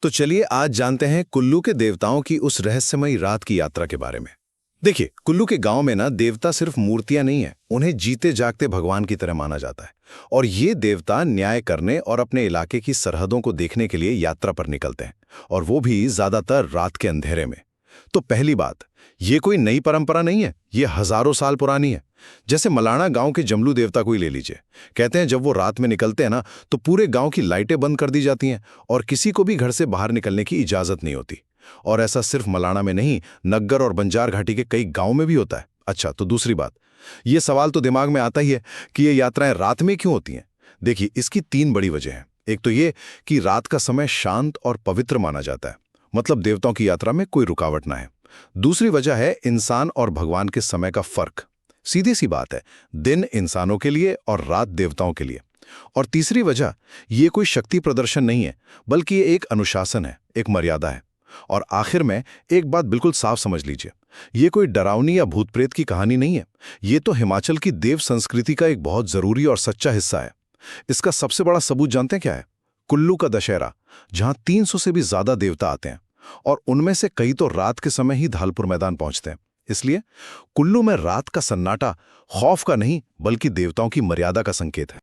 तो चलिए आज जानते हैं कुल्लू के देवताओं की उस रहस्यमयी रात की यात्रा के बारे में। देखिए, कुल्लू के गांव में ना देवता सिर्फ मूर्तियां नहीं है, उन्हें जीते जागते भगवान की तरह माना जाता है। और ये देवता न्याय करने और अपने इलाके की सरहदों को देखने के लिए यात्रा पर निकलते हैं, और वो भी ज्यादातर रात के अंधेरे में। तो पहली बात, ये कोई नई परंपरा नहीं है, ये हजारों साल पुरानी है। जैसे मलाना गांव के जमलू देवता को ही ले लीजिए। कहते हैं जब वो रात में निकलते हैं ना, तो पूरे गांव की लाइटें बंद कर दी जाती हैं और किसी को भी घर से बाहर निकलने की इजाजत नहीं होती। और ऐसा सिर्फ मलाना में नहीं, नग्गर और बंजार घाटी के कई गांव में भी होता है। अच्छा, तो दूसरी बात, ये सवाल तो दिमाग में आता ही है कि ये यात्राएं रात में क्यों होती हैं। देखिए, इसकी तीन बड़ी वजह हैं। एक तो ये कि रात का समय शांत और पवित्र माना जाता है, मतलब देवताओं की यात्रा में कोई रुकावट ना है। दूसरी वजह है इंसान और भगवान के समय का फर्क। सीधी सी बात है, दिन इंसानों के लिए और रात देवताओं के लिए। और तीसरी वजह, ये कोई शक्ति प्रदर्शन नहीं है, बल्कि ये एक अनुशासन है, एक मर्यादा है। और आखिर में एक बात बिल्कुल साफ समझ लीजिए, ये कोई डरावनी या भूत प्रेत की कहानी नहीं है। ये तो हिमाचल की देव संस्कृति का एक बहुत जरूरी और सच्चा हिस्सा है। इसका सबसे बड़ा सबूत जानते हैं क्या है? कुल्लू का दशहरा, जहां 300 से भी ज्यादा देवता आते हैं, और उनमें से कई तो रात के समय ही धालपुर मैदान पहुंचते हैं। इसलिए कुल्लू में रात का सन्नाटा खौफ का नहीं, बल्कि देवताओं की मर्यादा का संकेत है।